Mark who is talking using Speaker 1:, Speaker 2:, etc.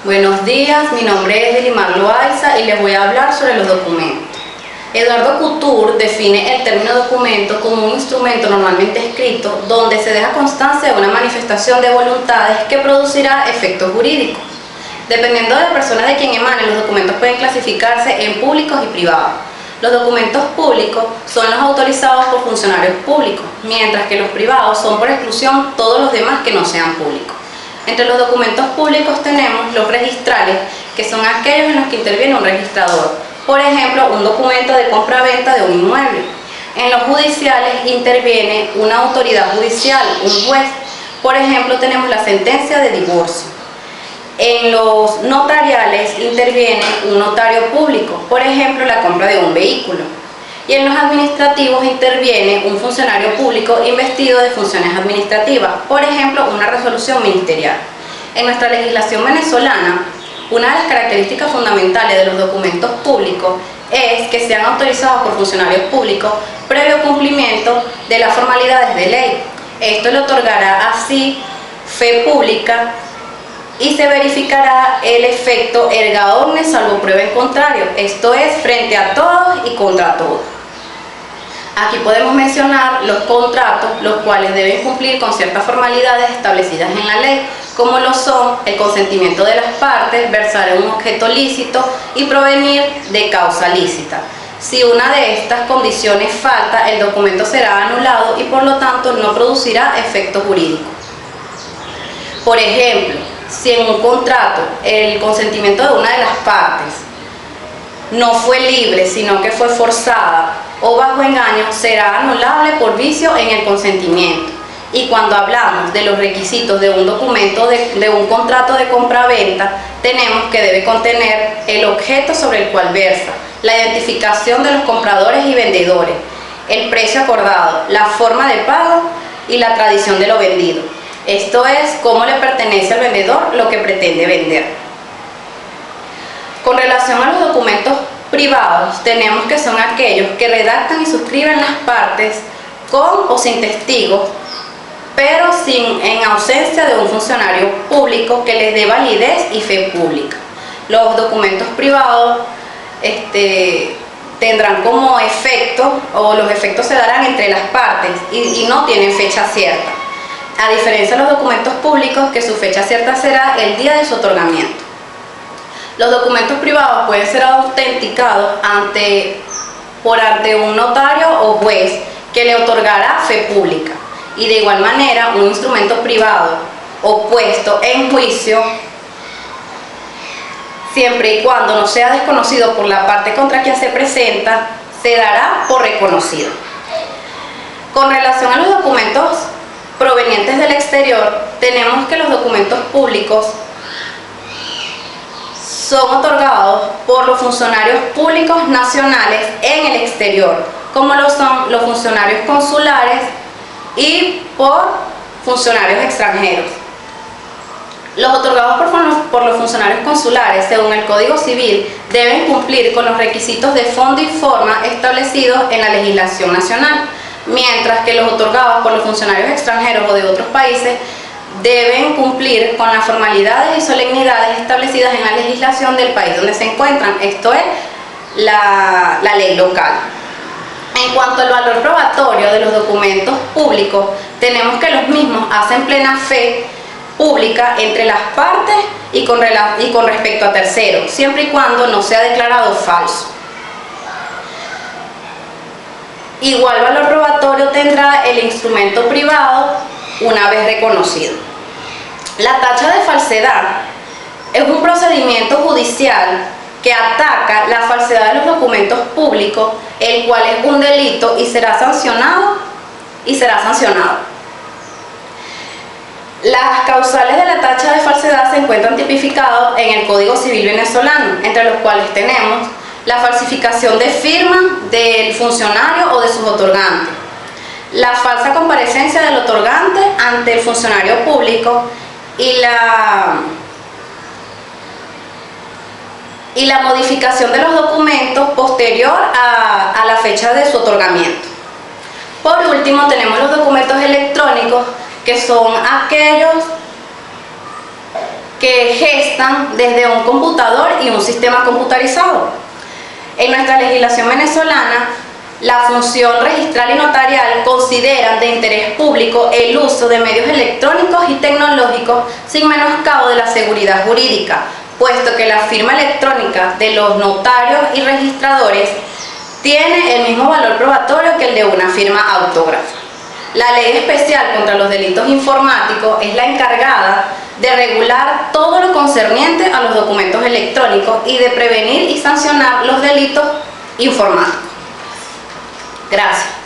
Speaker 1: Buenos días, mi nombre es Delimar Loaiza y les voy a hablar sobre los documentos. Eduardo Couture define el término documento como un instrumento normalmente escrito donde se deja constancia de una manifestación de voluntades que producirá efectos jurídicos. Dependiendo de la persona de quien emanen, los documentos pueden clasificarse en públicos y privados. Los documentos públicos son los autorizados por funcionarios públicos, mientras que los privados son por exclusión todos los demás que no sean públicos. Entre los documentos públicos tenemos los registrales, que son aquellos en los que interviene un registrador. Por ejemplo, un documento de compra-venta de un inmueble. En los judiciales interviene una autoridad judicial, un juez. Por ejemplo, tenemos la sentencia de divorcio. En los notariales interviene un notario público, por ejemplo, la compra de un vehículo. Y en los administrativos interviene un funcionario público investido de funciones administrativas, por ejemplo, una resolución ministerial. En nuestra legislación venezolana, una de las características fundamentales de los documentos públicos es que sean autorizados por funcionarios públicos previo cumplimiento de las formalidades de ley. Esto le otorgará así fe pública y se verificará el efecto erga omnes salvo prueba en contrario, esto es, frente a todos y contra todos. Aquí podemos mencionar los contratos, los cuales deben cumplir con ciertas formalidades establecidas en la ley, como lo son el consentimiento de las partes, versar en un objeto lícito y provenir de causa lícita. Si una de estas condiciones falta, el documento será anulado y por lo tanto no producirá efecto jurídico. Por ejemplo, si en un contrato el consentimiento de una de las partes no fue libre, sino que fue forzada o bajo engaño, será anulable por vicio en el consentimiento. Y cuando hablamos de los requisitos de un documento, de un contrato de compra-venta, tenemos que debe contener el objeto sobre el cual versa, la identificación de los compradores y vendedores, el precio acordado, la forma de pago y la tradición de lo vendido. Esto es, cómo le pertenece al vendedor lo que pretende vender. Con relación a los documentos privados, tenemos que son aquellos que redactan y suscriben las partes con o sin testigos, pero en ausencia de un funcionario público que les dé validez y fe pública. Los documentos privados tendrán como efecto, o los efectos se darán entre las partes y no tienen fecha cierta, a diferencia de los documentos públicos que su fecha cierta será el día de su otorgamiento. Los documentos privados pueden ser autenticados ante un notario o juez que le otorgará fe pública. Y de igual manera, un instrumento privado o puesto en juicio, siempre y cuando no sea desconocido por la parte contra quien se presenta, se dará por reconocido. Con relación a los documentos provenientes del exterior, tenemos que los documentos públicos son otorgados por los funcionarios públicos nacionales en el exterior, como lo son los funcionarios consulares y por funcionarios extranjeros. Los otorgados por los funcionarios consulares, según el Código Civil, deben cumplir con los requisitos de fondo y forma establecidos en la legislación nacional, mientras que los otorgados por los funcionarios extranjeros o de otros países deben cumplir con las formalidades y solemnidades establecidas en la legislación del país donde se encuentran, esto es, la ley local. En cuanto al valor probatorio de los documentos públicos, tenemos que los mismos hacen plena fe pública entre las partes y con respecto a terceros, siempre y cuando no sea declarado falso. Igual valor probatorio tendrá el instrumento privado una vez reconocido. La tacha de falsedad es un procedimiento judicial que ataca la falsedad de los documentos públicos, el cual es un delito y será sancionado. Las causales de la tacha de falsedad se encuentran tipificadas en el Código Civil venezolano, entre los cuales tenemos la falsificación de firma del funcionario o de sus otorgantes, la falsa comparecencia del otorgante ante el funcionario público y la modificación de los documentos posterior a la fecha de su otorgamiento. Por último, tenemos los documentos electrónicos, que son aquellos que gestan desde un computador y un sistema computarizado. En nuestra legislación venezolana, la función registral y notarial consideran de interés público el uso de medios electrónicos y tecnológicos sin menoscabo de la seguridad jurídica, puesto que la firma electrónica de los notarios y registradores tiene el mismo valor probatorio que el de una firma autógrafa. La Ley Especial contra los Delitos Informáticos es la encargada de regular todo lo concerniente a los documentos electrónicos y de prevenir y sancionar los delitos informáticos. Gracias.